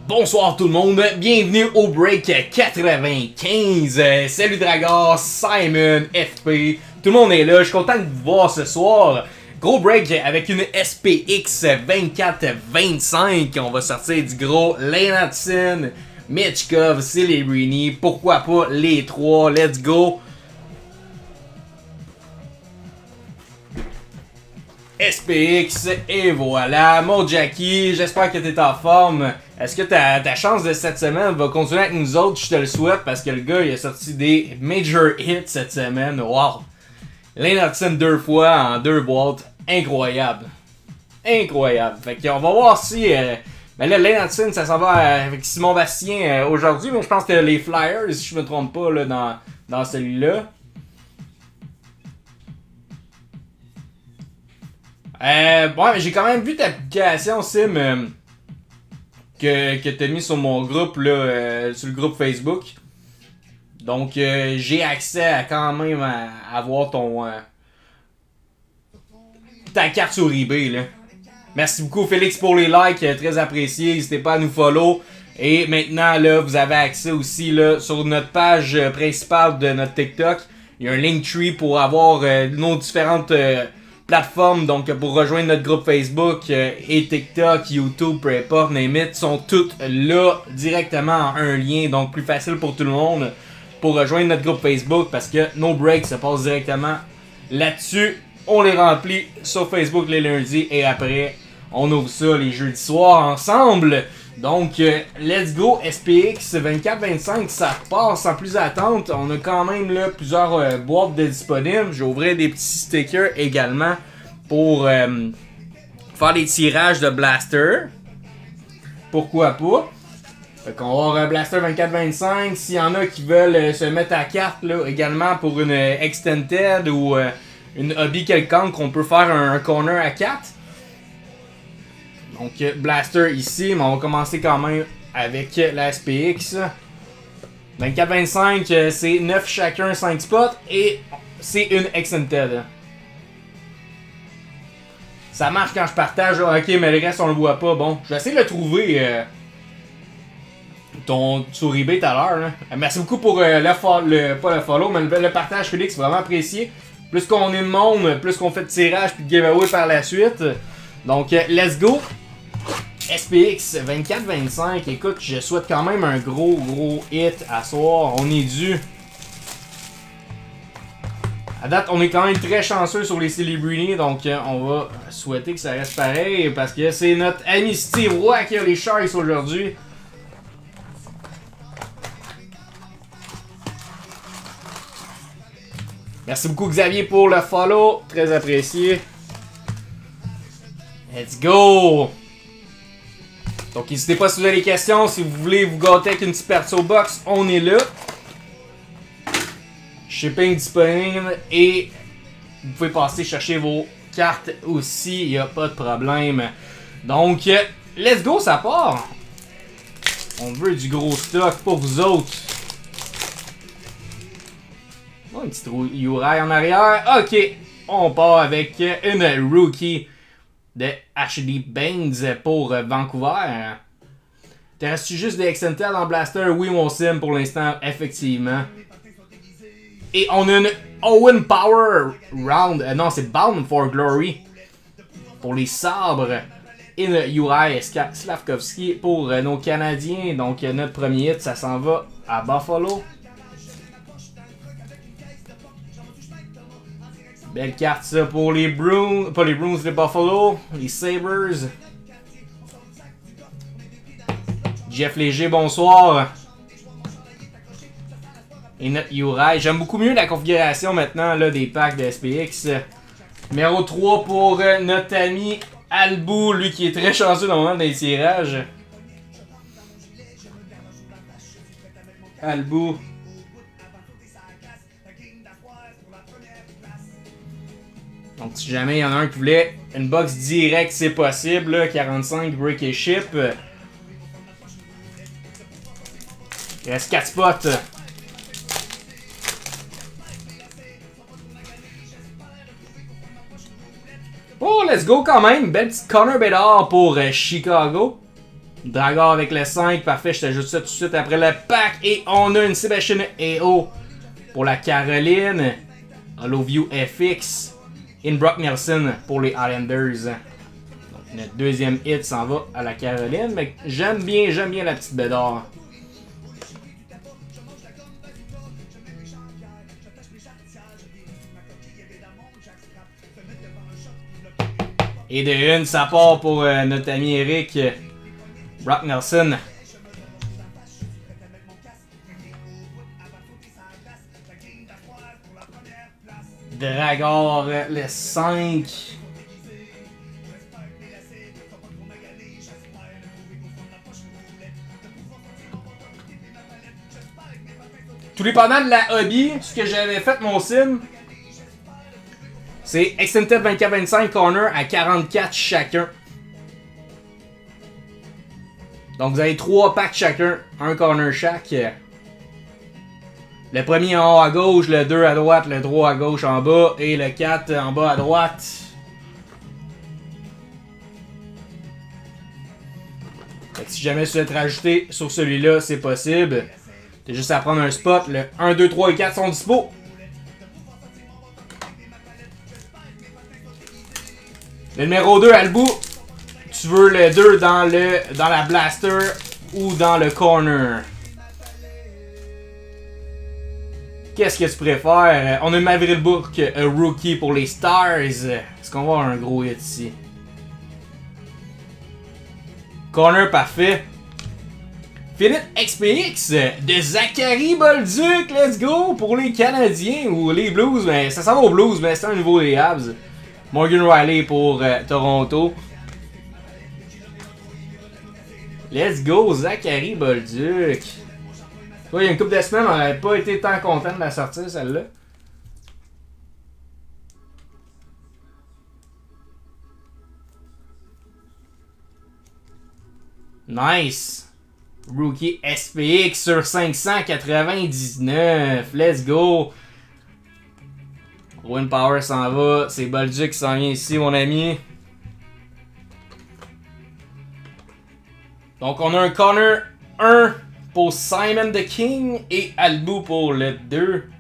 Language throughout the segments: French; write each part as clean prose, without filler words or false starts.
Bonsoir tout le monde, bienvenue au break 95. Salut Dragor, Simon, FP, tout le monde est là, je suis content de vous voir ce soir. Gros break avec une SPX 24-25, on va sortir du gros Lane Hudson, Michkov, Celebrini, pourquoi pas les trois, let's go. SPX, et voilà, mon Jackie, j'espère que t'es en forme. Est-ce que ta chance de cette semaine va continuer avec nous autres? Je te le souhaite parce que le gars il a sorti des major hits cette semaine. Wow! Lane Hudson 2 fois en 2 boîtes. Incroyable. Incroyable. Fait qu'on va voir si... ben là, Lane Hudson, ça s'en va avec Simon Bastien aujourd'hui, mais je pense que les Flyers, si je me trompe pas, là, dans celui-là. Bon, j'ai quand même vu ta publication, Sim, que t'as mis sur mon groupe, là, sur le groupe Facebook. Donc, j'ai accès à quand même à avoir ta carte sur eBay, là. Merci beaucoup, Félix, pour les likes, très apprécié. N'hésitez pas à nous follow. Et maintenant, là, vous avez accès aussi, là, sur notre page principale de notre TikTok. Il y a un Linktree pour avoir nos différentes plateformes. Donc, pour rejoindre notre groupe Facebook et TikTok, YouTube, peu importe, name it, sont toutes là, directement en un lien. Donc, plus facile pour tout le monde pour rejoindre notre groupe Facebook parce que nos breaks se passent directement là-dessus. On les remplit sur Facebook les lundis et après, on ouvre ça les jeudis soirs ensemble. Donc, let's go, SPX 24-25, ça passe sans plus attendre. On a quand même là plusieurs boîtes de disponibles. J'ouvrais des petits stickers également pour faire des tirages de blaster. Pourquoi pas? Fait qu'on va avoir un Blaster 24-25. S'il y en a qui veulent se mettre à carte là, également pour une Extended ou une hobby quelconque, on peut faire un corner à 4. Donc Blaster ici, mais on va commencer quand même avec la SPX. 24-25, c'est 9 chacun, 5 spots et c'est une Extended. Ça marche quand je partage. Ok, mais le reste on le voit pas. Bon, je vais essayer de le trouver sur eBay tout à l'heure. Merci beaucoup pour pas le follow, mais le partage, Félix, vraiment apprécié. Plus qu'on est de monde, plus qu'on fait de tirage puis de giveaway par la suite. Donc, let's go! SPX 24-25. Écoute, je souhaite quand même un gros hit à soir. On est dû. À date, on est quand même très chanceux sur les Celebrity. Donc, on va souhaiter que ça reste pareil. Parce que c'est notre ami Steve Roy qui a les Sharks aujourd'hui. Merci beaucoup Xavier pour le follow, très apprécié. Let's go! Donc n'hésitez pas si vous avez des questions, si vous voulez vous gâter avec une petite Perso Box, on est là. Shipping disponible et vous pouvez passer chercher vos cartes aussi, il n'y a pas de problème. Donc, let's go, ça part! On veut du gros stock pour vous autres. Oh, une petite Uri en arrière. Ok, on part avec une rookie de Ashley Baines pour Vancouver. Te reste-tu juste des Extended en Blaster? Oui, mon sim, pour l'instant, effectivement. Et on a une Owen Power Round. Non, c'est Bound for Glory. Pour les sabres. Et une Uri Slavkovski pour nos Canadiens. Donc, notre premier hit, ça s'en va à Buffalo. Belle carte ça pour les Bruins, pas les Bruins, les Buffalo, les Sabres. Jeff Léger, bonsoir. Et notre Uri. J'aime beaucoup mieux la configuration maintenant là, des packs de SPX. Numéro 3 pour notre ami Albou, lui qui est très chanceux dans le moment des tirages. Albou. Donc si jamais il y en a un qui voulait une box directe, c'est possible, là, 45 break et ship. Il reste 4 spots. Oh, let's go quand même. Belle petite Connor Bedard pour Chicago. Dragor avec le 5, parfait, je t'ajoute ça tout de suite après le pack. Et on a une Sebastian EO pour la Caroline. HoloView FX. Brock Nelson pour les Islanders. Donc, notre deuxième hit s'en va à la Caroline. Mais j'aime bien la petite Bédard. Et de une, ça part pour notre ami Eric. Brock Nelson. bagarre, le 5. Tout dépendant de la hobby, ce que j'avais fait mon sim, c'est Extended 24-25 corner à 44 chacun. Donc vous avez 3 packs chacun, un corner chaque. Le premier en haut à gauche, le 2 à droite, le 3 à gauche en bas et le 4 en bas à droite. Fait que si jamais tu veux te rajouter sur celui-là, c'est possible. T'as juste à prendre un spot. Le 1, 2, 3 et 4 sont dispo. Le numéro 2 à le bout. Tu veux le 2 dans la blaster ou dans le corner. Qu'est-ce que tu préfères? On a Maverick Book, Rookie pour les Stars. Est-ce qu'on va avoir un gros hit ici? Corner parfait. Philippe XPX de Zachary Bolduc, let's go! Pour les Canadiens ou les Blues, mais ça s'en va aux Blues, mais c'est un nouveau des Habs. Morgan Riley pour Toronto. Let's go, Zachary Bolduc. Toi, il y a une couple de semaines, on n'avait pas été tant content de la sortir, celle-là. Nice! Rookie SPX sur 599. Let's go! Win Power s'en va. C'est Bolduc qui s'en vient ici, mon ami. Donc, on a un corner 1 pour Simon the King et Albu pour le 2.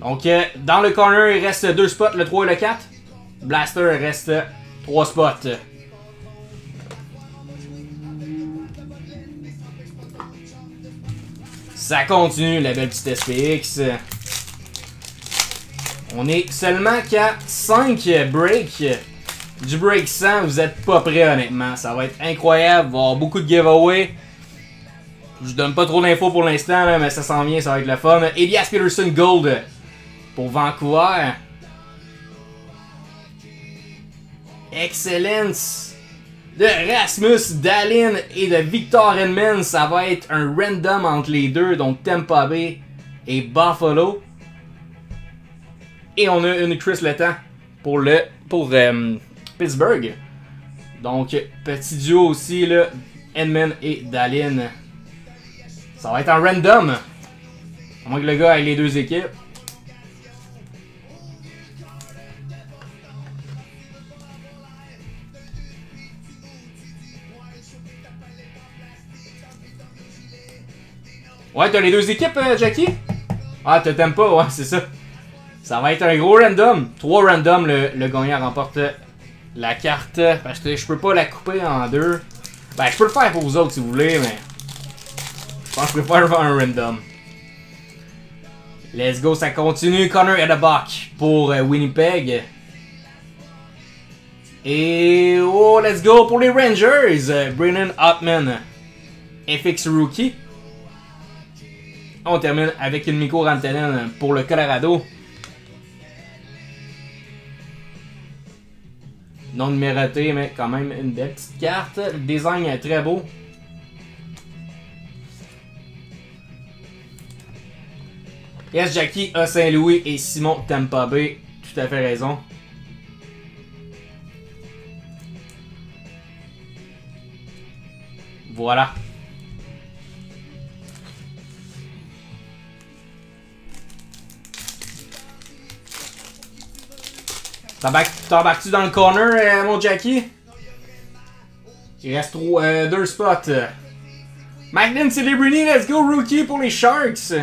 Donc, dans le corner, il reste 2 spots, le 3 et le 4. Blaster, il reste 3 spots. Ça continue, la belle petite SPX. On est seulement qu'à 5 breaks. Du break 100, vous êtes pas prêts, honnêtement. Ça va être incroyable, il va y avoir beaucoup de giveaways. Je donne pas trop d'infos pour l'instant, mais ça s'en vient, ça va être le fun. Elias Peterson Gold pour Vancouver. Excellence de Rasmus Dahlin et de Victor Edmonds. Ça va être un random entre les deux, donc Tampa Bay et Buffalo. Et on a une Chris Letang pour Pittsburgh. Donc, petit duo aussi, là, Edmonds et Dahlin. Ça va être un random. À moins que le gars ait les deux équipes. Ouais, t'as les deux équipes, Jackie? Ah, t'aimes pas, ouais, c'est ça. Ça va être un gros random. 3 randoms, le gagnant remporte la carte. Parce que je peux pas la couper en 2. Ben, je peux le faire pour vous autres si vous voulez, mais... je pense que je préfère faire un random. Let's go, ça continue. Connor Edebach pour Winnipeg. Et... oh, let's go pour les Rangers. Brennan Ottman. FX Rookie. On termine avec une Mikko Rantanen pour le Colorado. Non numéroté, mais quand même une belle petite carte. Le design est très beau. Yes, Jackie A. Saint-Louis et Simon Tampa Bay. Tout à fait raison. Voilà. T'embarques-tu dans le corner, mon Jackie? Il reste 2 spots. Macklin Celebrity, let's go, rookie pour les Sharks.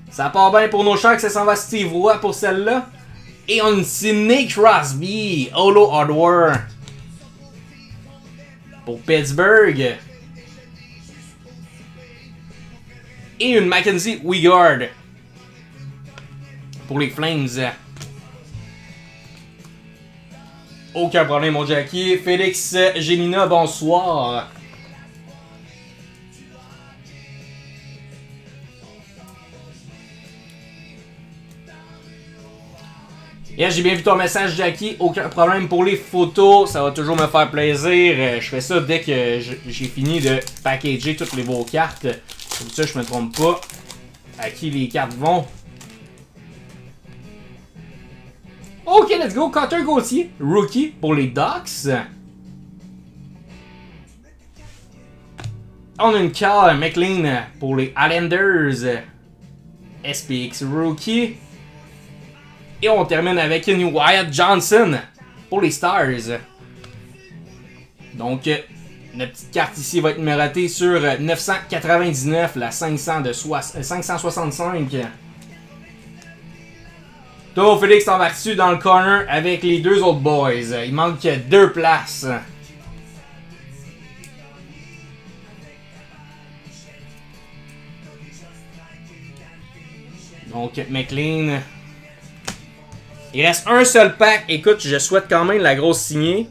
Ça part bien pour nos Sharks, ça s'en va Steve Roy pour celle-là. Et on a Sidney Crosby, Holo Hardware pour Pittsburgh. Et une Mackenzie Weegar pour les Flames. Aucun problème, mon Jackie. Félix Gélina, bonsoir. Yeah, j'ai bien vu ton message, Jackie. Aucun problème pour les photos. Ça va toujours me faire plaisir. Je fais ça dès que j'ai fini de packager toutes vos cartes. Comme ça, je me trompe pas à qui les cartes vont. Ok, let's go. Cutter Gauthier, rookie pour les Ducks. On a une Cal McLean pour les Islanders. SPX rookie. Et on termine avec une Wyatt Johnson pour les Stars. Donc, notre petite carte ici va être numérotée sur 999, la 565. Toi, Félix, t'embarques-tu dans le corner avec les deux autres boys. Il manque 2 places. Donc, McLean. Il reste un seul pack. Écoute, je souhaite quand même la grosse signée.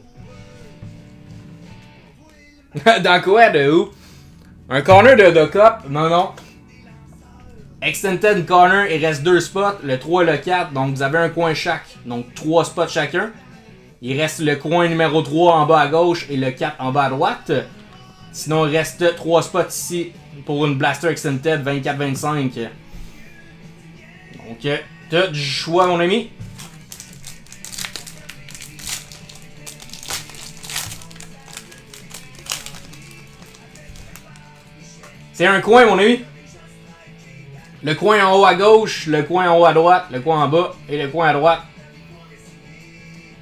Dans quoi, de où? Un corner de The Cup? Non, non. Extended corner, il reste 2 spots, le 3 et le 4, donc vous avez un coin chaque. Donc 3 spots chacun. Il reste le coin numéro 3 en bas à gauche et le 4 en bas à droite. Sinon, il reste 3 spots ici pour une Blaster Extended 24-25. Donc, t'as du choix, mon ami. C'est un coin, mon ami. Le coin en haut à gauche, le coin en haut à droite, le coin en bas et le coin à droite.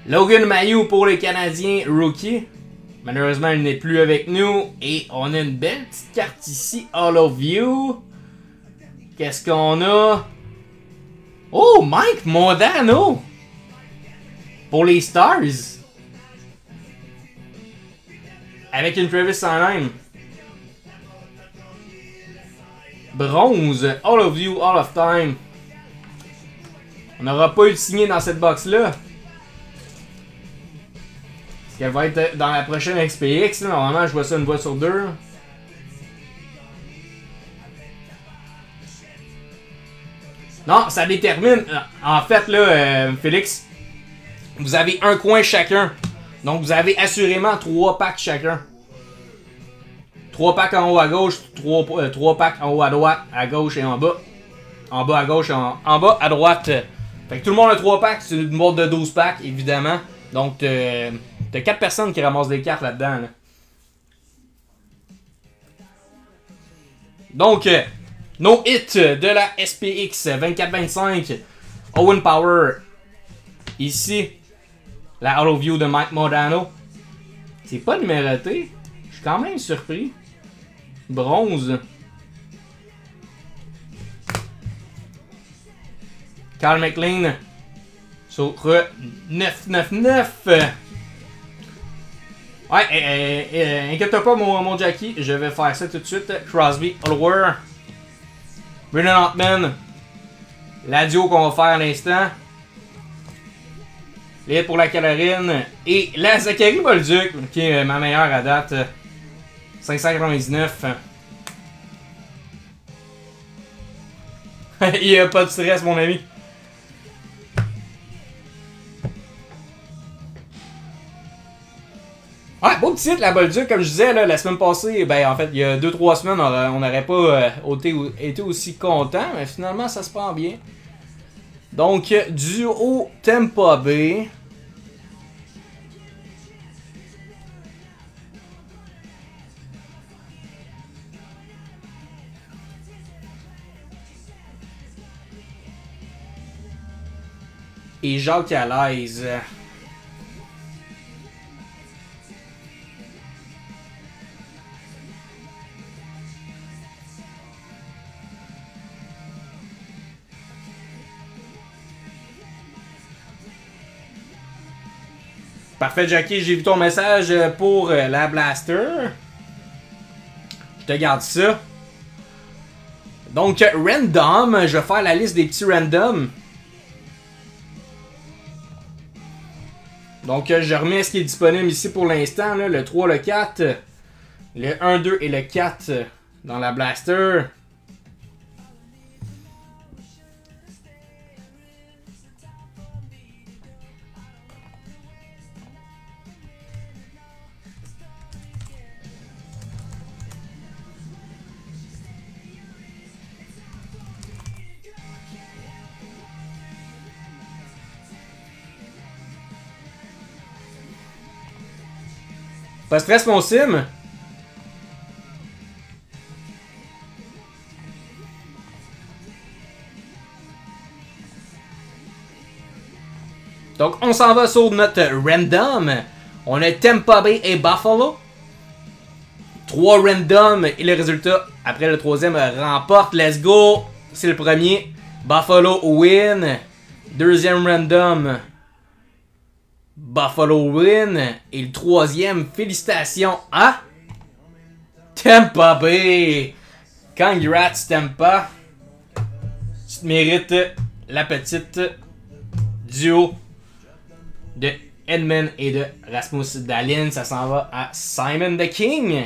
Logan Mailloux pour les Canadiens, rookie. Malheureusement, il n'est plus avec nous. Et on a une belle petite carte ici, All of You. Qu'est-ce qu'on a? Oh, Mike Modano! Pour les Stars. Avec une Travis Sanheim. Bronze, All of You, All of Time. On n'aura pas eu de signé dans cette box-là. Est-ce qu'elle va être dans la prochaine XPX? Là? Normalement, je vois ça une fois sur 2. Non, ça détermine. En fait, là, Félix, vous avez un coin chacun. Donc, vous avez assurément 3 packs chacun. 3 packs en haut à gauche, 3 packs en haut à droite, à gauche et en bas. En bas à gauche, en bas à droite. Fait que tout le monde a 3 packs, c'est une boîte de 12 packs, évidemment. Donc, t'as 4 personnes qui ramassent des cartes là-dedans. Là. Donc, no hit de la SPX 24-25. Owen Power. Ici, la Auto View de Mike Modano. C'est pas numéroté. Je suis quand même surpris. Bronze. Carl McLean. Sur 999. Ouais, inquiète pas mon Jackie. Je vais faire ça tout de suite. Crosby, Allward. Brennan Hartman. L'adieu qu'on va faire à l'instant. Les pour la Caroline. Et la Zachary Bolduc, qui est ma meilleure à date. 599. Il n'y a pas de stress, mon ami. Ouais, beau petit titre, la Bolduc, comme je disais là, la semaine passée, ben en fait, il y a 2-3 semaines, on n'aurait pas été aussi content, mais finalement, ça se prend bien. Donc, duo Tampa Bay. Et Jacques Alaise. Parfait, Jackie, j'ai vu ton message pour la Blaster. Je te garde ça. Donc, random, je vais faire la liste des petits randoms. Donc, je remets ce qui est disponible ici pour l'instant, le 3, le 4, le 1, 2 et le 4 dans la blaster. Pas stress mon sim. Donc on s'en va sur notre random. On a Tampa Bay et Buffalo. 3 random et le résultat après le troisième remporte. Let's go. C'est le premier. Buffalo win. Deuxième random. Buffalo win. Et le troisième, félicitations à Tampa Bay. Congrats Tampa. Tu te mérites la petite duo de Edmund et de Rasmus Dahlin. Ça s'en va à Simon the King.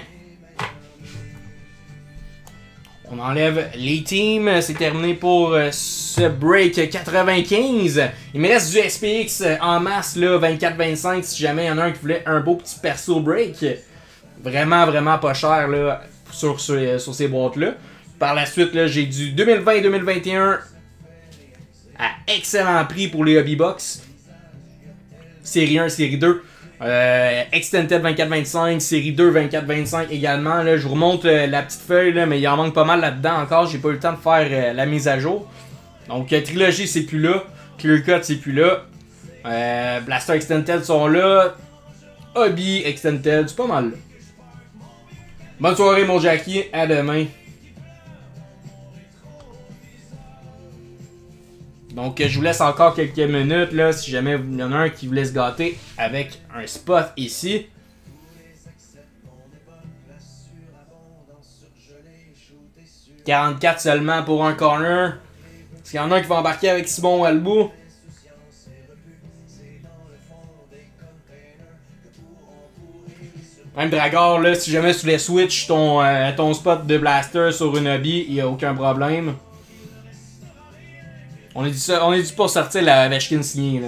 On enlève les teams. C'est terminé pour ce break 95. Il me reste du SPX en masse, là, 24-25, si jamais il y en a un qui voulait un beau petit perso break. Vraiment, vraiment pas cher là, sur ces boîtes-là. Par la suite, j'ai du 2020-2021 à excellent prix pour les Hobby Box. Série 1, série 2. Extended 24-25, série 2 24-25 également. Là, je vous remonte la petite feuille, là, mais il en manque pas mal là-dedans encore. J'ai pas eu le temps de faire la mise à jour. Donc, Trilogy, c'est plus là. Clear Cut, c'est plus là. Blaster Extended sont là. Hobby Extended, c'est pas mal là. Bonne soirée, mon Jackie. À demain. Donc, je vous laisse encore quelques minutes, là, si jamais il y en a un qui voulait se gâter avec un spot ici. « 44 seulement pour un corner. Est-ce qu'il y en a un qui va embarquer avec Simon Walbou? Même Dragor, là, si jamais tu voulais switch ton spot de blaster sur une hobby, il n'y a aucun problème. On est dû pour sortir la Vechkin signée, là.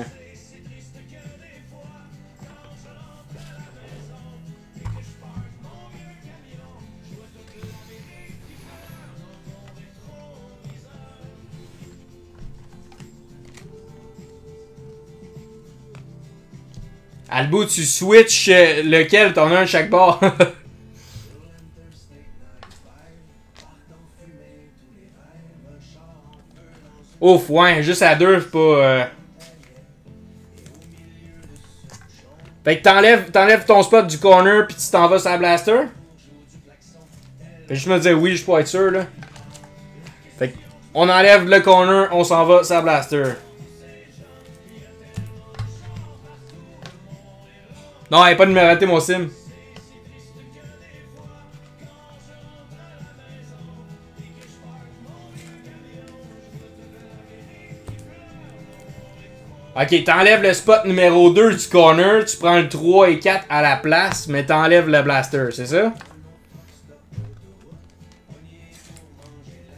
Albo, tu switches lequel? T'en as un chaque bord. Ouf, ouais, juste à deux, c'est pas... Fait que t'enlèves ton spot du corner pis tu t'en vas sur la blaster. Fait juste me dire oui, je peux être sûr, là. Fait que on enlève le corner, on s'en va sur la blaster. Non, il n'y a pas de numéroté, mon sim. Ok, t'enlèves le spot numéro 2 du corner, tu prends le 3 et 4 à la place, mais t'enlèves le blaster, c'est ça?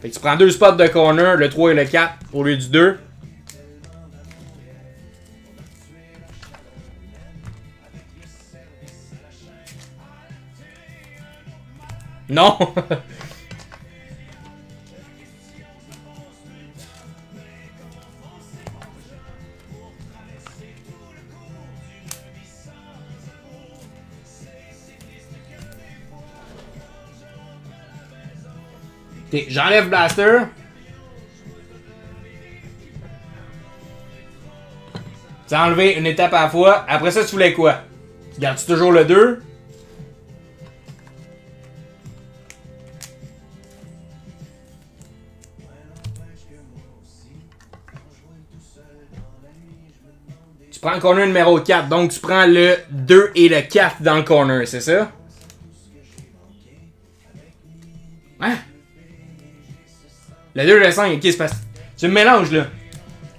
Fait que tu prends deux spots de corner, le 3 et le 4 au lieu du 2. Non! Ok, j'enlève Blaster. Tu as enlevé une étape à la fois. Après ça, tu voulais quoi? Gardes-tu toujours le 2? Tu prends le corner numéro 4. Donc, tu prends le 2 et le 4 dans le corner, c'est ça? Hein? Le 2 et le 5, ok, c'est parce que tu me mélanges là.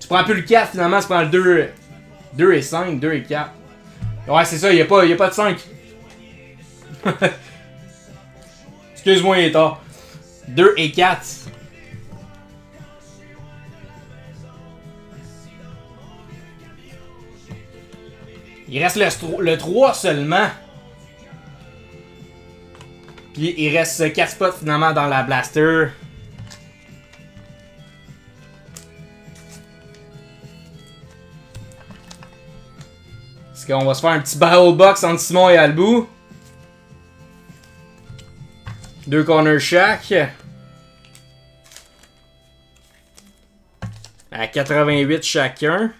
Tu prends plus le 4 finalement, tu prends le 2 et 5, 2 et 4. Ouais, c'est ça, y a pas de 5. Excuse-moi, il est tard. 2 et 4. Il reste le 3 seulement. Puis il reste 4 spots finalement dans la blaster. Est-ce qu'on va se faire un petit battle box entre Simon et Albou? 2 corners chaque. À 88 chacun.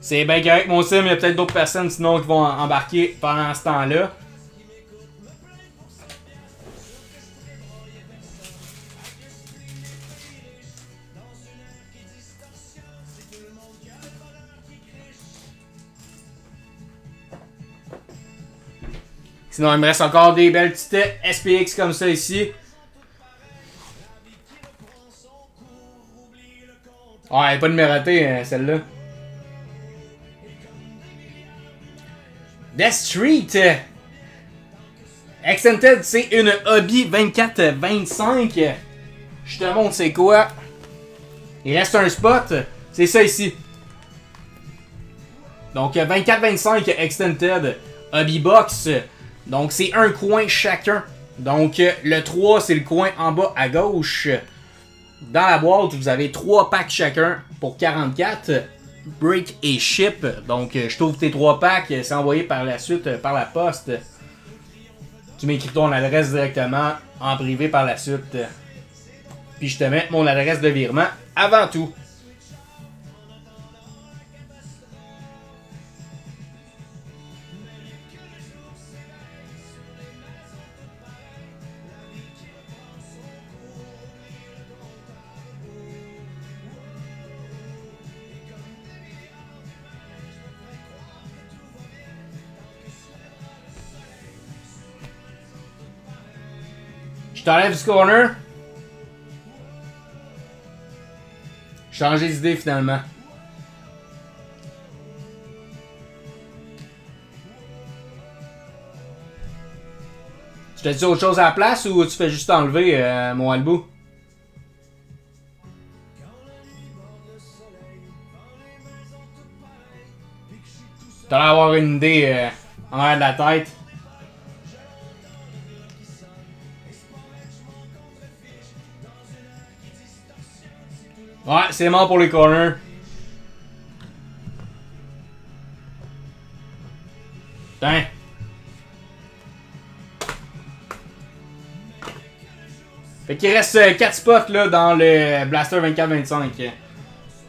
C'est bien correct, mon sim, il y a peut-être d'autres personnes sinon qui vont embarquer pendant ce temps-là. Sinon, il me reste encore des belles petites SPX comme ça ici. Oh, elle n'est pas numérotée, celle-là. Death Street. Extended, c'est une Hobby 24-25. Je te montre c'est quoi. Il reste un spot. C'est ça ici. Donc 24-25 Extended Hobby Box. Donc c'est un coin chacun. Donc le 3 c'est le coin en bas à gauche. Dans la boîte vous avez 3 packs chacun pour 44. Break et ship. Donc je trouve tes 3 packs. C'est envoyé par la suite par la poste. Tu m'écris ton adresse directement en privé par la suite. Puis je te mets mon adresse de virement avant tout. Je t'enlève du corner. Changer d'idée finalement. Tu t'as dit autre chose à la place ou tu fais juste enlever mon albou? T'as l'air d'avoir une idée en arrière de la tête. Ouais, c'est mort pour les corners. Putain. Fait qu'il reste 4 spots là, dans le Blaster 24-25.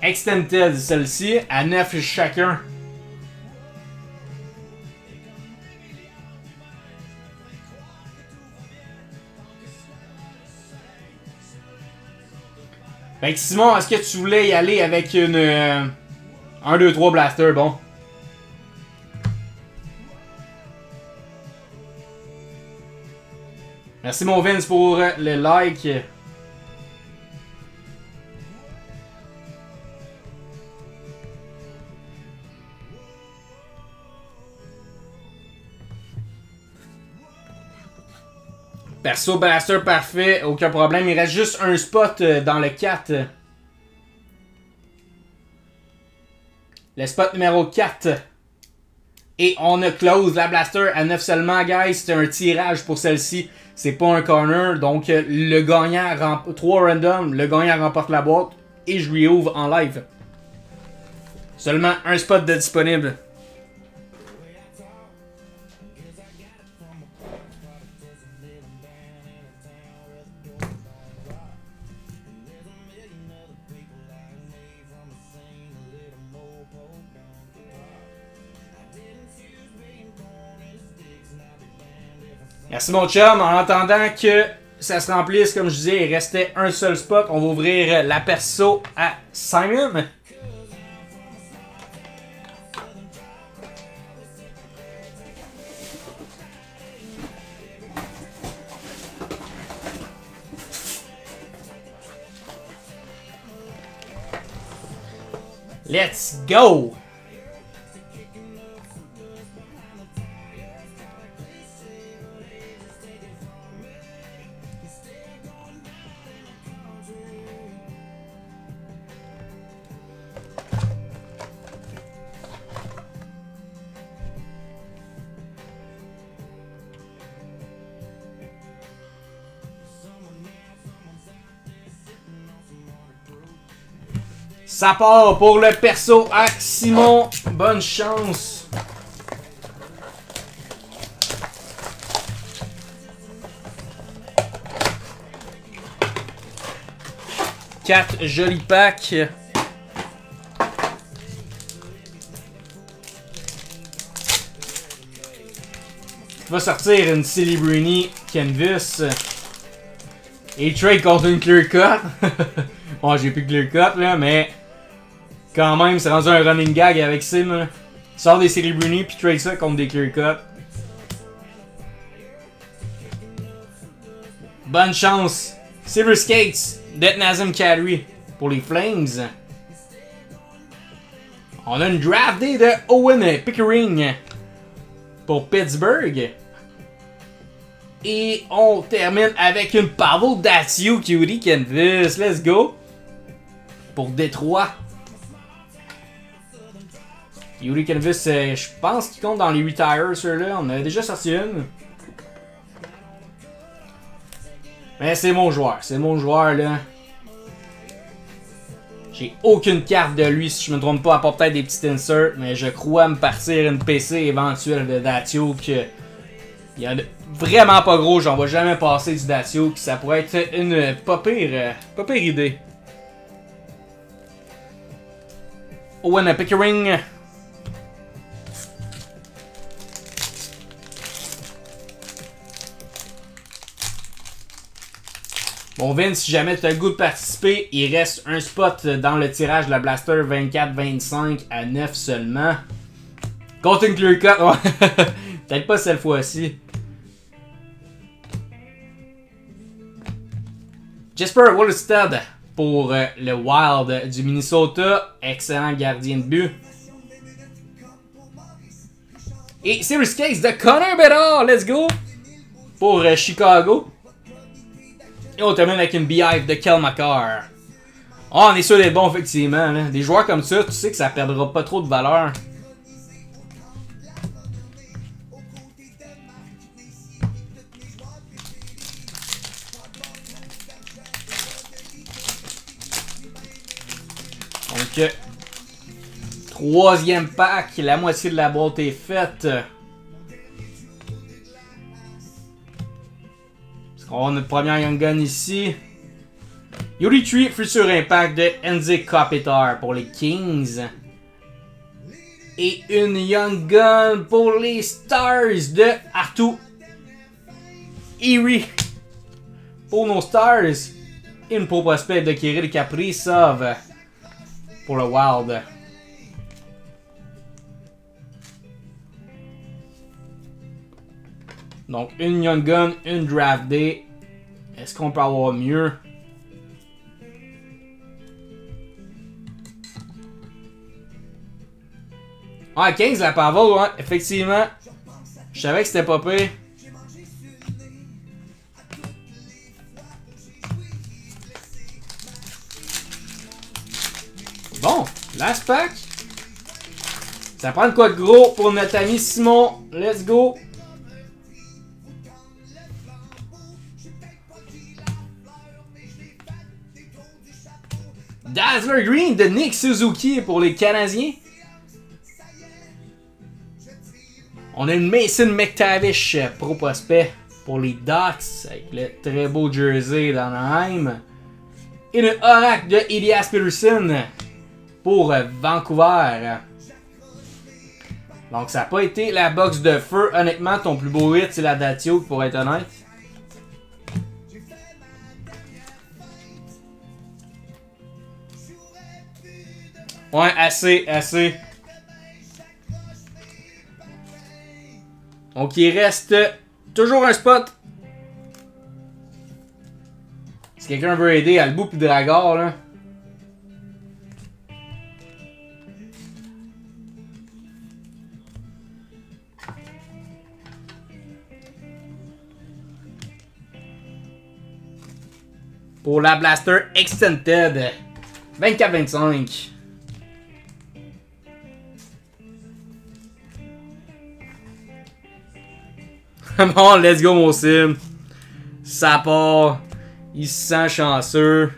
Extended, celle-ci, à 9 chacun. Fait que Simon, est-ce que tu voulais y aller avec une 1, 2, 3 Blaster, bon? Merci mon Vince pour le like. Perso Blaster parfait, aucun problème. Il reste juste un spot dans le 4. Le spot numéro 4. Et on a close la Blaster à 9 seulement, guys. C'est un tirage pour celle-ci. C'est pas un corner. Donc le gagnant, 3 random, le gagnant remporte la boîte. Et je lui ouvre en live. Seulement un spot de disponible. Merci mon chum. En attendant que ça se remplisse, comme je disais, il restait un seul spot. On va ouvrir la perso à Simon. Let's go! Ça part pour le perso à Simon. Bonne chance. Quatre jolis packs. Va sortir une Celebrini Canvas. Et trade contre une Clear Cut. Bon, j'ai plus de Clear Cut là, mais quand même, c'est rendu un running gag avec Sim. Là. Sors des Celebrini puis trade ça contre des Clear Cut. Bonne chance. Silver Skates de Nazem Kadri pour les Flames. On a une draft day de Owen Pickering pour Pittsburgh. Et on termine avec une Pavel Datsyuk Cutie Canvas. Let's go. Pour Détroit. Yuri Canvas, je pense qu'il compte dans les retires, ceux-là. On a déjà sorti une. Mais c'est mon joueur. C'est mon joueur, là. J'ai aucune carte de lui, si je me trompe pas, à part peut-être des petits inserts. Mais je crois me partir une PC éventuelle de Datsyuk. Il y a vraiment pas gros, j'en vois jamais passer du Datsyuk. Ça pourrait être une pas pire idée. Owen Pickering. Bon Vince, si jamais tu as le goût de participer, il reste un spot dans le tirage de la Blaster 24-25 à 9 seulement. Contre une Clear Cut, ouais. Peut-être pas cette fois-ci. Jesper Wallstead pour le Wild du Minnesota. Excellent gardien de but. Et Series Case de Connor Bedard, let's go! Pour Chicago. Et on termine avec une Beehive de Kel McCarr. Oh, on est sûr d'être bon, effectivement. Là. Des joueurs comme ça, tu sais que ça perdra pas trop de valeur. Donc, troisième pack, la moitié de la boîte est faite. On a notre première Young Gun ici. Yuri Tree, futur impact de Enzi Kopitar pour les Kings. Et une Young Gun pour les Stars de Arttu Erie. Pour nos Stars. Et une Pro Prospect de Kirill Kaprizov pour le Wild. Donc, une Young Gun, une Draft Day. Est-ce qu'on peut avoir mieux? Ah, 15 la Pavel, ouais, effectivement. Je savais que c'était pas pire. Bon, last pack. Ça prend de quoi de gros pour notre ami Simon. Let's go. Dazzler Green de Nick Suzuki pour les Canadiens. On a une Mason McTavish Pro Prospect pour les Ducks avec le très beau jersey d'Anaheim. Et le Oracle de Elias Peterson pour Vancouver. Donc ça n'a pas été la box de feu. Honnêtement, ton plus beau hit, c'est la Datio, pour être honnête. Ouais, assez. Donc il reste toujours un spot. Si quelqu'un veut aider Albu puis Dragor, là. Pour la Blaster Extended. 24-25. Bon, let's go mon sim. Ça part. Il se sent chanceux.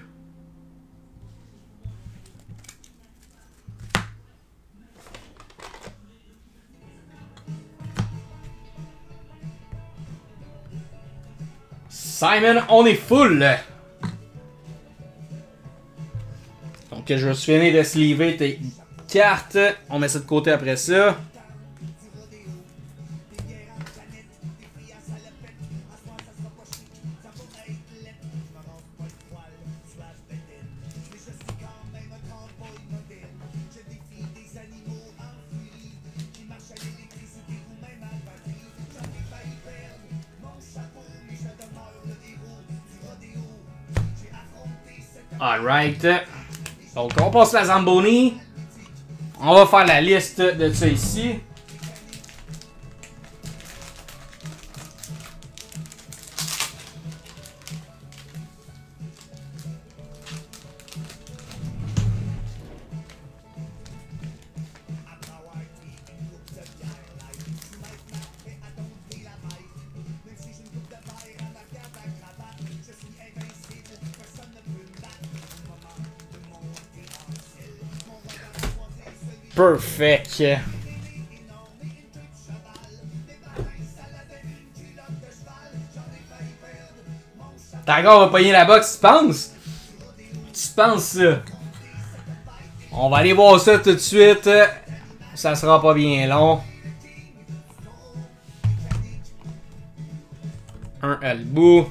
Simon, on est full. Donc je vais finir de sleever tes cartes. On met ça de côté après ça. Alright. Donc on passe la Zamboni. On va faire la liste de ça ici. Perfect. Dragor va pogner la box, tu penses? Tu penses ça? On va aller voir ça tout de suite. Ça sera pas bien long. Un Albu.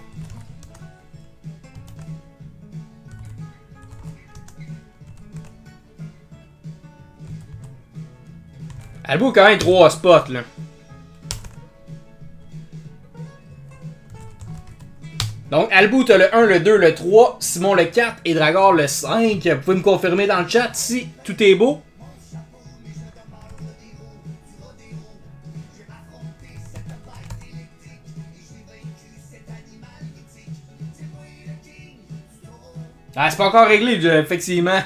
Albu a quand même 3 spots là. Donc Albu t'as le 1, le 2, le 3, Simon le 4 et Dragor le 5. Vous pouvez me confirmer dans le chat si tout est beau. Ah, c'est pas encore réglé, effectivement.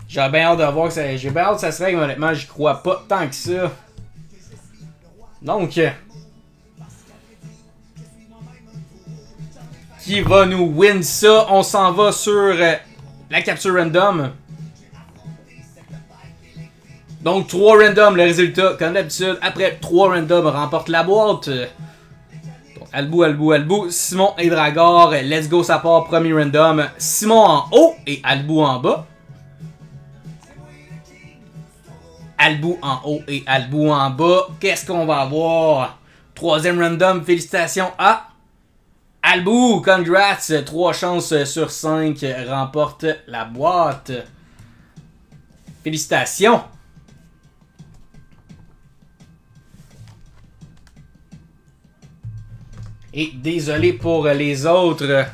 J'ai bien hâte de voir que ça. J'ai bien hâte que ça se règle, mais honnêtement, j'y crois pas tant que ça. Donc. Qui va nous win ça? On s'en va sur la capture random. Donc 3 random, le résultat, comme d'habitude. Après 3 random, remporte la boîte. Donc, Albu, Simon et Dragor. Let's go, ça part, premier random. Simon en haut et Albu en bas. Albu en haut et Albu en bas. Qu'est-ce qu'on va avoir? Troisième random, félicitations à Albu. Congrats, 3 chances sur 5 remporte la boîte. Félicitations. Et désolé pour les autres.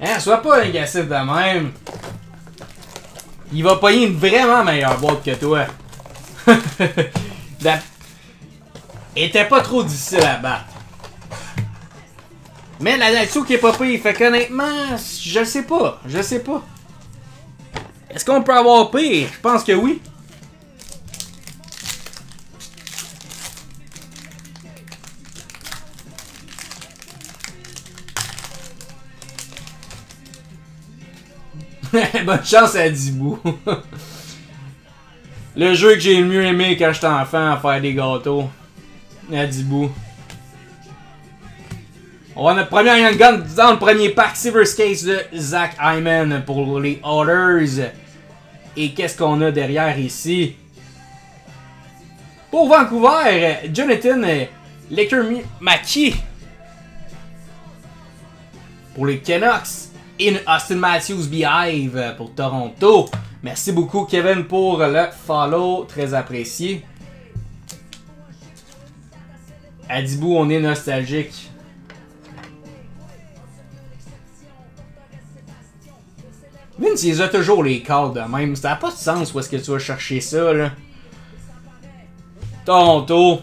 Hein, sois pas négatif de même. Il va payer une vraiment meilleure boîte que toi. Elle était pas trop difficile à battre. Mais la Natsu qui est pas pire, fait qu'honnêtement, je sais pas. Je sais pas. Est-ce qu'on peut avoir pire? Je pense que oui. Bonne chance à Dibou. Le jeu que j'ai le mieux aimé quand j'étais enfant à faire des gâteaux. Adibou. On va notre première Young Gun dans le premier pack. Silver Skates de Zach Hyman pour les Oilers. Et qu'est-ce qu'on a derrière ici? Pour Vancouver, Jonathan Lecker-Mackie. Pour les Canucks. Et Austin Matthews Behive pour Toronto. Merci beaucoup Kevin pour le follow. Très apprécié. Adibou, on est nostalgique. Vince, il a toujours les cartes de même. Ça n'a pas de sens où est-ce que tu vas chercher ça, là. Toronto.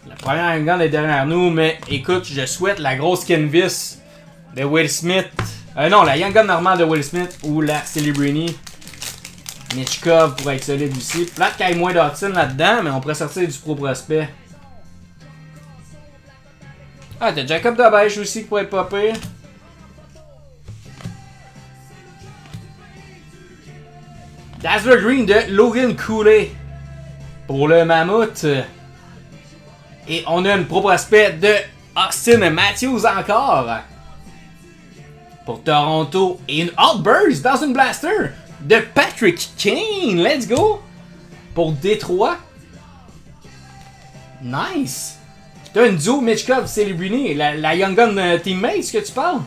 La première Young Gun est derrière nous, mais écoute, je souhaite la grosse canvas de Will Smith. Non, la Young Gun normale de Will Smith ou la Celebrini. Michkov pourrait être solide aussi. Plate qu'il y ait moins d'Hudson là-dedans, mais on pourrait sortir du Pro Prospect. Ah, t'as Jacob Dabèche aussi qui pourrait être pas pire. Dazzler Green de Logan Cooley pour le Mammouth. Et on a une Pro Prospect de Austin Matthews encore pour Toronto. Et une Outburst dans une Blaster de Patrick Kane. Let's go! Pour Détroit. Nice! T'as une duo Michkov Celebrini. La Young Gun teammate, que tu parles?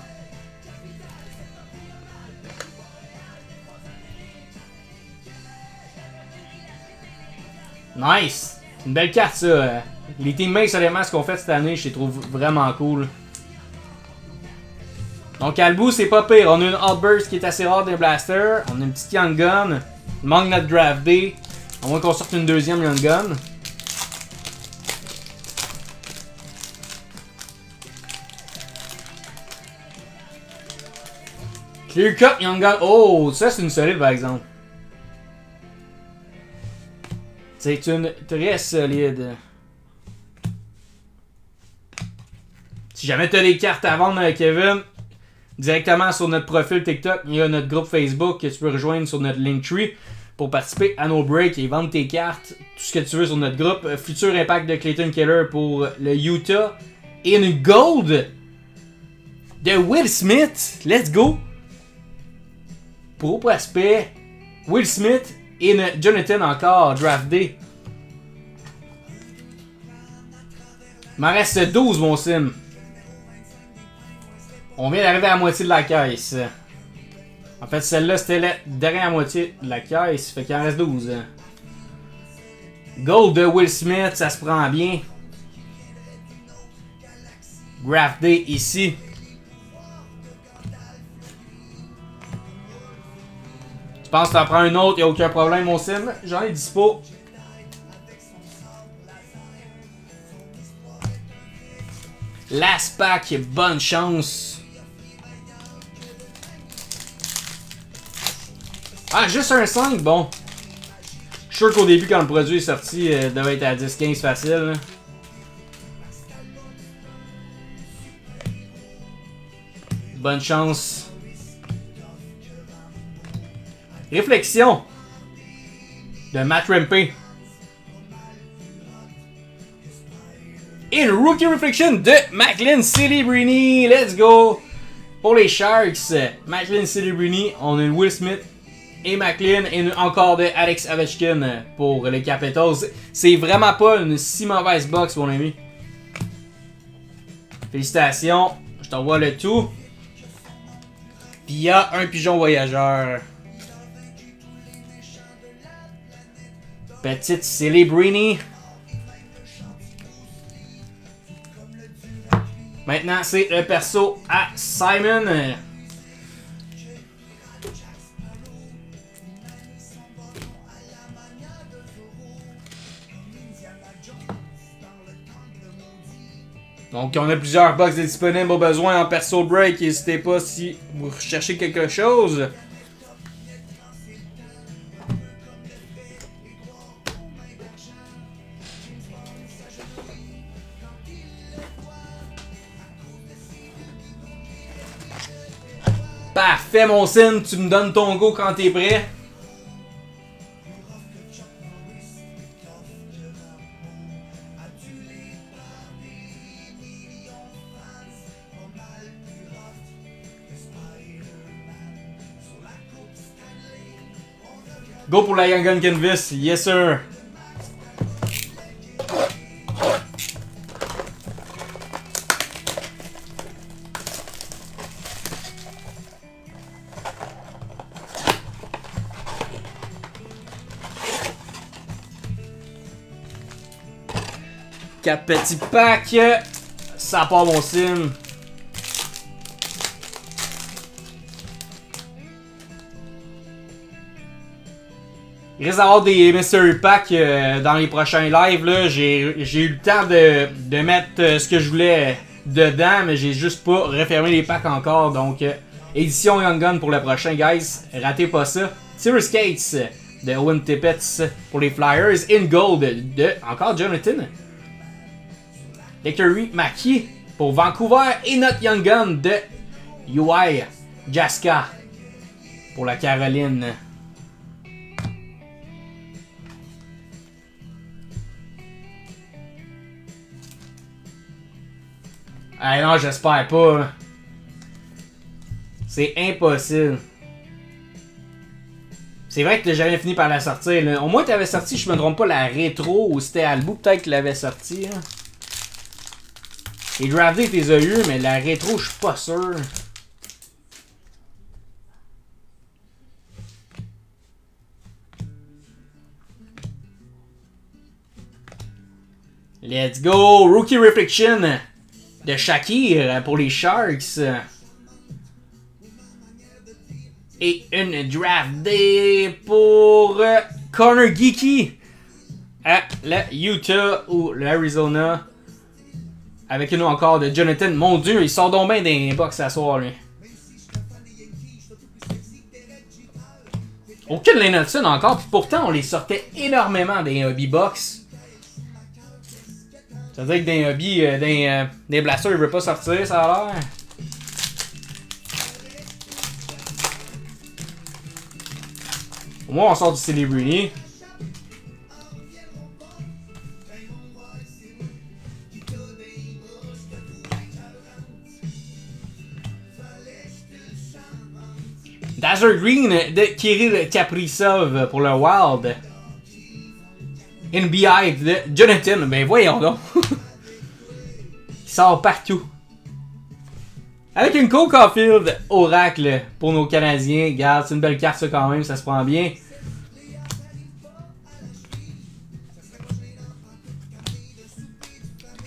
Nice! C'est une belle carte ça. Les teammates, honnêtement, ce qu'on fait cette année, je les trouve vraiment cool. Donc à le bout, c'est pas pire. On a une Outburst qui est assez rare des Blasters. On a une petite Young Gun. Il manque notre Draft Day. À moins qu'on sorte une deuxième Young Gun. Clear Cut Young Gun. Oh, ça c'est une solide par exemple. C'est une très solide. Si jamais tu as des cartes à vendre, Kevin, directement sur notre profil TikTok, il y a notre groupe Facebook que tu peux rejoindre sur notre Linktree pour participer à nos breaks et vendre tes cartes, tout ce que tu veux sur notre groupe. Futur impact de Clayton Keller pour le Utah. Et une gold de Will Smith. Let's go! Pro prospect, Will Smith et une Jonathan encore, draft day. Il m'en reste 12, mon sim. On vient d'arriver à la moitié de la caisse. En fait, celle-là, c'était la dernière moitié de la caisse. Fait qu'il en reste 12. Gold de Will Smith, ça se prend bien. Draft day ici. Tu penses que t'en prends un autre, y'a aucun problème, mon sim. J'en ai dispo. Last pack, bonne chance. Ah, juste un 5, bon. Je suis sûr qu'au début, quand le produit est sorti, il devait être à 10-15 facile. Là. Bonne chance. Réflexion de Matt Rempe. Et une Rookie Reflection de Macklin Celebrini. Let's go! Pour les Sharks, Macklin Celebrini, on a une Will Smith et Macklin et encore de Alex Ovechkin pour les Capitals. C'est vraiment pas une si mauvaise box, mon ami. Félicitations, je t'envoie le tout. Puis il y a un pigeon voyageur. Petite Celebrini. Maintenant, c'est le perso à Simon. Donc, on a plusieurs box disponibles au besoin en perso break. N'hésitez pas si vous recherchez quelque chose. Parfait, mon sim, tu me donnes ton go quand t'es prêt. Go pour la Young Gun Canvas. Yes, sir. Quatre petits packs. Ça part mon sim. Il risque d'avoir des mystery packs dans les prochains lives. J'ai eu le temps de mettre ce que je voulais dedans, mais j'ai juste pas refermé les packs encore. Donc, édition Young Gun pour le prochain, guys. Ratez pas ça. Tier Skates de Owen Tippett pour les Flyers. In Gold de encore Jonathan. Leckery Mackie pour Vancouver. Et notre Young Gun de UI Jaska pour la Caroline. Ah non, j'espère pas. C'est impossible. C'est vrai que t'as jamais fini par la sortir. Là. Au moins, t'avais sorti, je me trompe pas, la rétro ou c'était Albu, peut-être qu'il l'avait sorti. Hein. Les draftés, t'es as eu, mais la rétro, je suis pas sûr. Let's go! Rookie Reflection de Shakir pour les Sharks. Et une draft day pour Connor Geeky à la Utah ou l'Arizona. Avec nous encore de Jonathan. Mon Dieu, il sort donc bien des box à soir, lui. Aucune Lennoxon encore, puis pourtant on les sortait énormément des hobby box. Ça veut dire que des hobby, des blasters, il veut pas sortir, ça a l'air. Au moins on sort du Celebrity. Dazzler Green de Kirill Kaprizov pour le Wild. NBI de Jonathan. Ben voyons donc. Il sort partout. Avec une Cole Caulfield Oracle pour nos Canadiens. Regarde, c'est une belle carte ça quand même, ça se prend bien.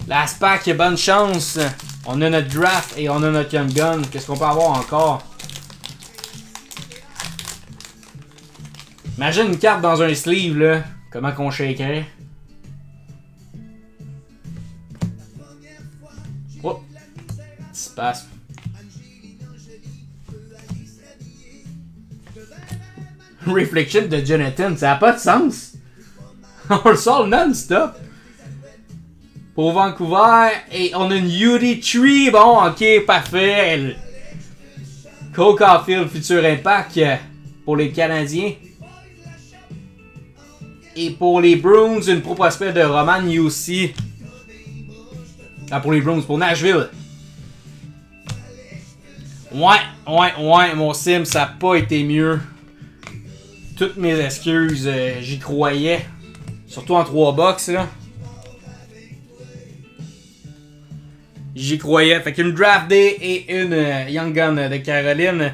Last pack, bonne chance. On a notre draft et on a notre Young Gun. Qu'est-ce qu'on peut avoir encore? Imagine une carte dans un sleeve là. Comment qu'on shakerait? Oh! Qu'est-ce qui se passe? Reflection de Jonathan, ça n'a pas de sens! On le sort non-stop! Pour Vancouver, et on a une Yuri Tree, bon, ok, parfait! Cole Caulfield, futur impact pour les Canadiens. Et pour les Bruins, une pro prospect de Roman UC. Ah, pour les Bruins, pour Nashville. Ouais, mon sim, ça n'a pas été mieux. Toutes mes excuses, j'y croyais. Surtout en 3 box, là. J'y croyais. Fait qu'une draft day et une Young Gun de Caroline.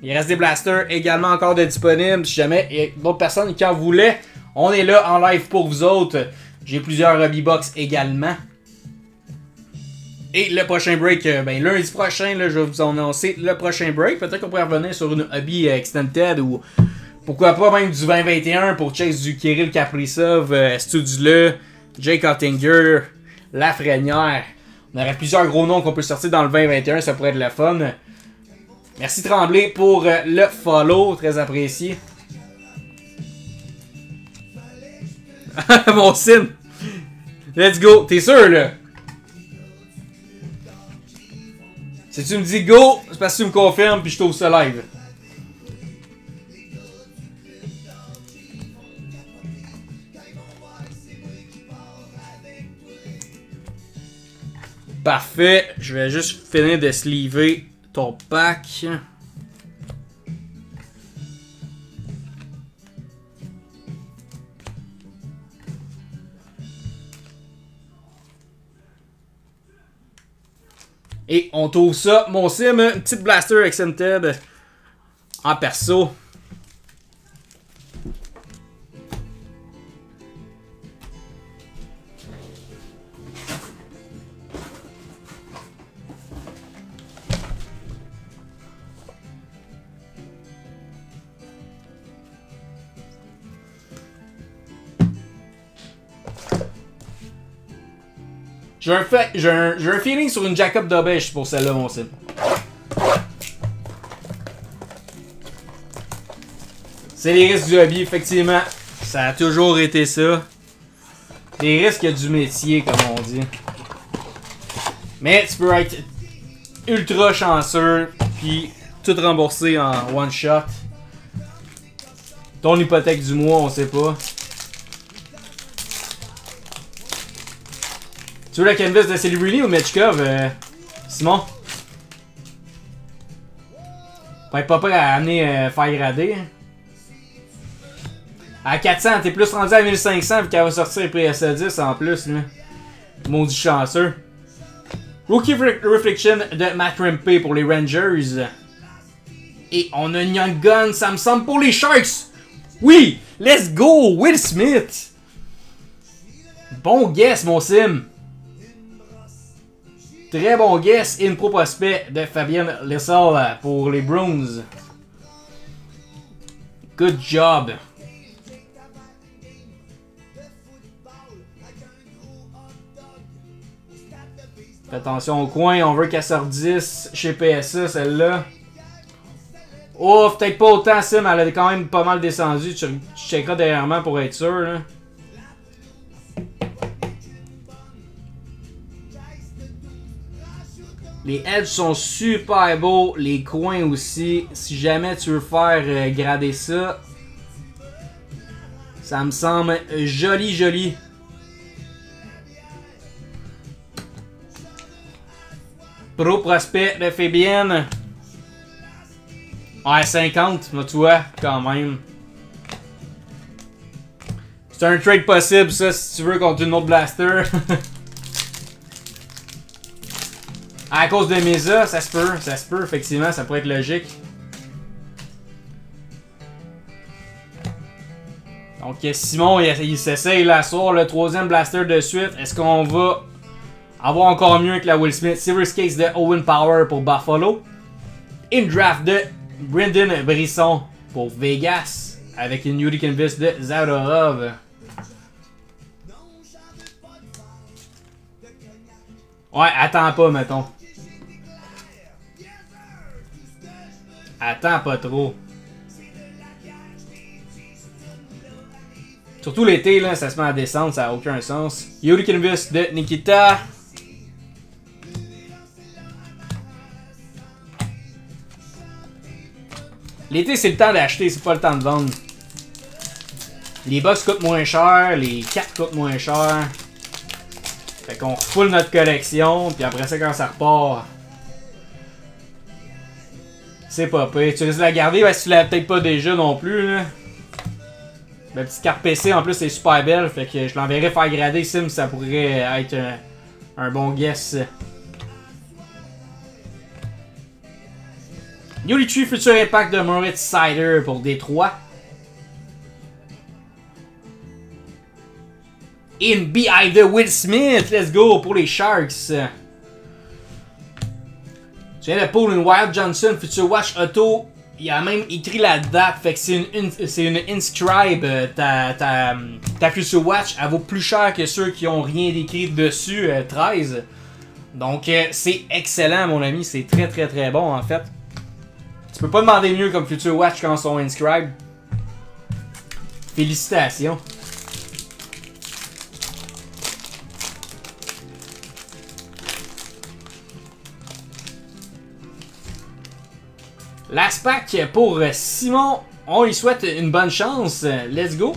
Il reste des blasters également encore de disponibles. Si jamais il y a d'autres personnes qui en voulaient. On est là en live pour vous autres. J'ai plusieurs hobby box également. Et le prochain break, ben lundi prochain, là, je vais vous annoncer le prochain break. Peut-être qu'on pourrait revenir sur une hobby extended ou pourquoi pas même du 2021 pour Chase du Kirill Kaprizov, Studula, Jake Ottinger, Lafrenière. On aurait plusieurs gros noms qu'on peut sortir dans le 2021, ça pourrait être le fun. Merci Tremblay pour le follow, très apprécié. Mon sim! Let's go! T'es sûr là? Si tu me dis go, c'est parce que tu me confirmes puis je t'ouvre ce live. Parfait, je vais juste finir de sleever ton pack. Et on trouve ça, mon sim, une petite blaster Extended en perso. J'ai un feeling sur une Jacob Dobesh pour celle-là, mon sim. C'est les risques du hobby, effectivement. Ça a toujours été ça. Les risques du métier, comme on dit. Mais tu peux être ultra chanceux, puis tout rembourser en one shot. Ton hypothèque du mois, on sait pas. Tu veux la canvas de Celebrity ou Mechkov, Simon? Pas être pas prêt à amener faire grader. À 400, t'es plus rendu à 1500 vu qu'elle va sortir après S10 en plus, là. Maudit chanceux. Rookie Reflection de Matt Rempe pour les Rangers. Et on a Young Gun, ça me semble, pour les Sharks. Oui! Let's go! Will Smith! Bon guess, mon sim. Très bon guess. In pro prospect de Fabien Lessal pour les Bruins. Good job. Fais attention au coin, on veut qu'elle sorte 10 chez PSA, celle-là. Oh, peut-être pas autant, Sim, elle a quand même pas mal descendu. Tu checkeras derrière moi pour être sûr, là. Les edges sont super beaux, les coins aussi. Si jamais tu veux faire grader ça, ça me semble joli, joli. Pro prospect de Fabienne. Ouais, 50, mais tu vois, quand même. C'est un trade possible, ça, si tu veux, contre une autre blaster. À cause de Mesa, ça se peut, effectivement, ça pourrait être logique. Donc Simon, il s'essaye là soir, le troisième blaster de suite. Est-ce qu'on va avoir encore mieux que la Will Smith? Silver Case de Owen Power pour Buffalo. In draft de Brendan Brisson pour Vegas. Avec une Yuri Canvas de Zadorov. Ouais, attends pas, mettons. Attends pas trop. Surtout l'été, là, ça se met à descendre, ça n'a aucun sens. Yuri Canvas de Nikita. L'été, c'est le temps d'acheter, c'est pas le temps de vendre. Les box coûtent moins cher, les cartes coûtent moins cher. Fait qu'on refoule notre collection, puis après ça, quand ça repart, c'est pas pire. Tu risques de la garder, parce que tu l'as peut-être pas déjà non plus, là. La petite carte PC, en plus, c'est super belle, fait que je l'enverrai faire grader, Sim, ça pourrait être un bon guess. Yolichu, futur impact de Moritz Sider pour Détroit. In BI de Will Smith, let's go pour les Sharks. Tu viens de pull une Wild Johnson, Future Watch Auto. Il a même écrit la date, fait que c'est une Inscribe. Ta Future Watch, elle vaut plus cher que ceux qui ont rien d'écrit dessus, 13. Donc c'est excellent, mon ami, c'est très très très bon en fait. Tu peux pas demander mieux comme Future Watch quand ils sont Inscribe. Félicitations. Last pack pour Simon. On lui souhaite une bonne chance. Let's go.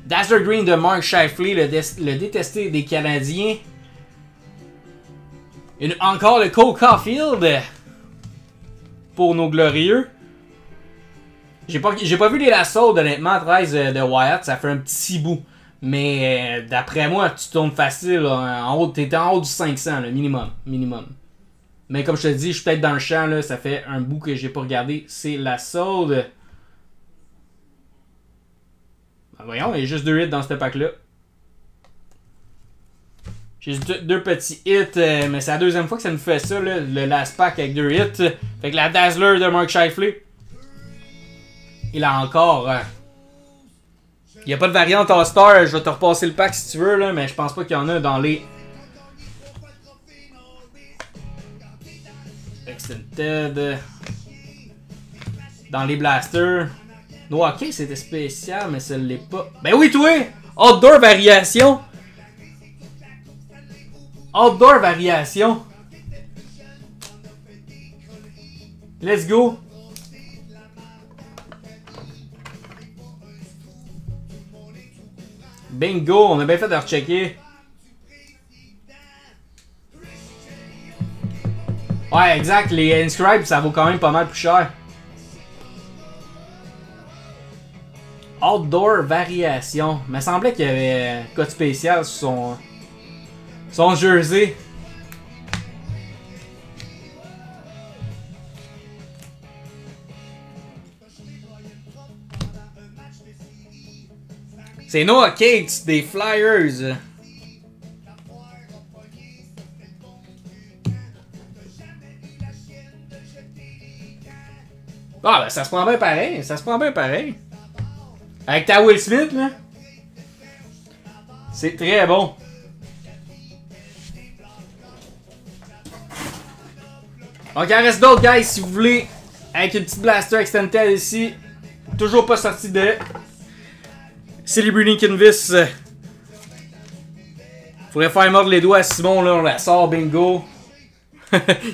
Dazzler Green de Mark Scheifele, le détesté des Canadiens. Encore le Cole Caulfield pour nos glorieux. J'ai pas vu les Lassos, honnêtement, 13 de Wyatt, ça fait un petit bout. Mais d'après moi, tu tournes facile. Là, t'es en haut du 500, là, minimum. Minimum. Mais comme je te dis, je suis peut-être dans le champ. Là, ça fait un bout que j'ai pas regardé. C'est la solde. Ben voyons, il y a juste 2 hits dans ce pack-là. J'ai juste 2 petits hits, mais c'est la deuxième fois que ça nous fait ça, là, le last pack avec 2 hits. Fait que la Dazzler de Mark Scheifele. Il a encore... il n'y a pas de variante All-Star, je vais te repasser le pack si tu veux, là, mais je pense pas qu'il y en a dans les... Extended... Dans les blasters. No, ok, c'était spécial, mais ça l'est pas. Ben oui, toi! Outdoor variation! Outdoor variation! Let's go! Bingo! On a bien fait de rechecker. Ouais, exact. Les inscribes, ça vaut quand même pas mal plus cher. Outdoor variation. Il me semblait qu'il y avait un code spécial sur son jersey. C'est Noah Cates des Flyers. Ah ben ça se prend bien pareil. Ça se prend bien pareil. Avec ta Will Smith, là. C'est très bon. Donc, il en reste d'autres, guys, si vous voulez. Avec une petite blaster extended ici. Toujours pas sorti de Celebrity Canvas. Faudrait faire mordre les doigts à Simon, là. On la sort, bingo.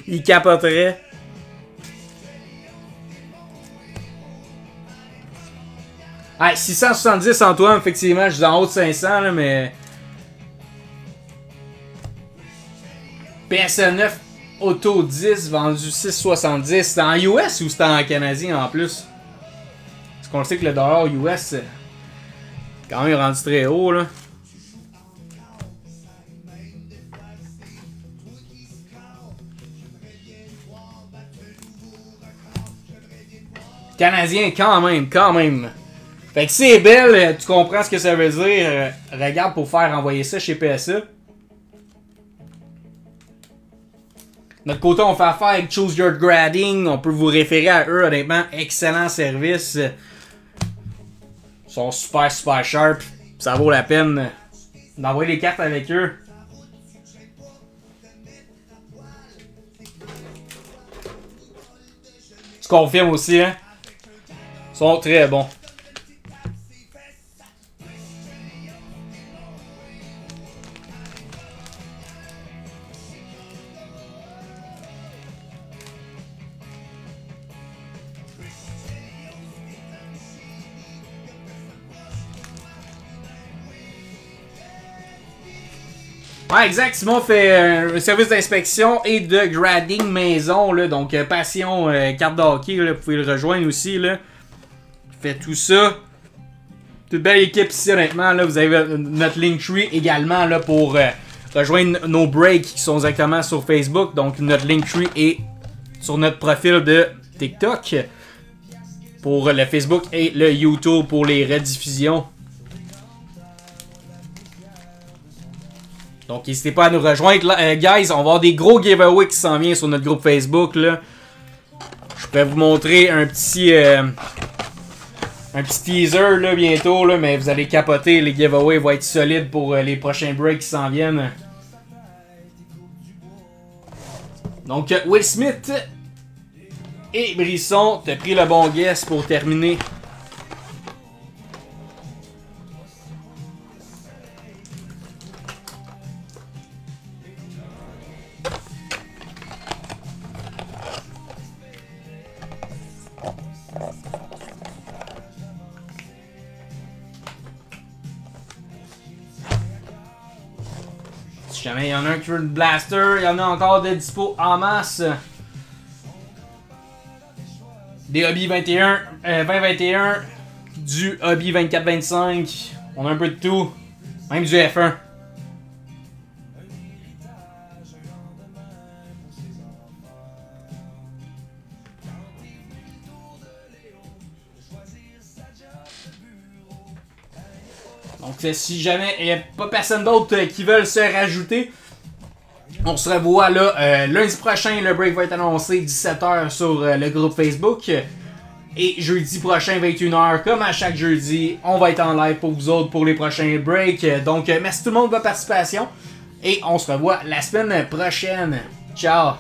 Il capoterait. Ah, 670 Antoine, effectivement, je suis en haut de 500 là, mais... PSN 9 Auto 10 vendu 670. C'était en US ou c'était en canadien en plus? Parce qu'on sait que le dollar US est quand même rendu très haut là. Canadien quand même. Fait que c'est belle, tu comprends ce que ça veut dire. Regarde pour faire envoyer ça chez PSA. De notre côté, on fait affaire avec Choose Your Grading. On peut vous référer à eux, honnêtement. Excellent service. Ils sont super sharp. Ça vaut la peine d'envoyer les cartes avec eux. Je confirme aussi, hein. Ils sont très bons. Ouais, exact. Simon fait un service d'inspection et de grading maison. Là, donc, passion, carte de hockey, là, vous pouvez le rejoindre aussi. Là. Il fait tout ça. Toute belle équipe ici, honnêtement. Là, vous avez notre Linktree également là, pour rejoindre nos breaks qui sont exactement sur Facebook. Donc, notre Linktree est sur notre profil de TikTok pour le Facebook et le YouTube pour les rediffusions. Donc, n'hésitez pas à nous rejoindre. Là, guys, on va avoir des gros giveaways qui s'en viennent sur notre groupe Facebook. Là. Je pourrais vous montrer un petit teaser là, bientôt. Là, mais vous allez capoter. Les giveaways vont être solides pour les prochains breaks qui s'en viennent. Donc, Will Smith et Brisson, t'as pris le bon guess pour terminer. Si jamais il y en a un qui veut le blaster, il y en a encore des dispo en masse. Des Hobby 2021, du Hobby 24-25. On a un peu de tout. Même du F1. Donc si jamais il n'y a pas personne d'autre qui veulent se rajouter, on se revoit là lundi prochain. Le break va être annoncé 17h sur le groupe Facebook. Et jeudi prochain 21h, comme à chaque jeudi, on va être en live pour vous autres pour les prochains breaks. Donc merci tout le monde de votre participation. Et on se revoit la semaine prochaine. Ciao!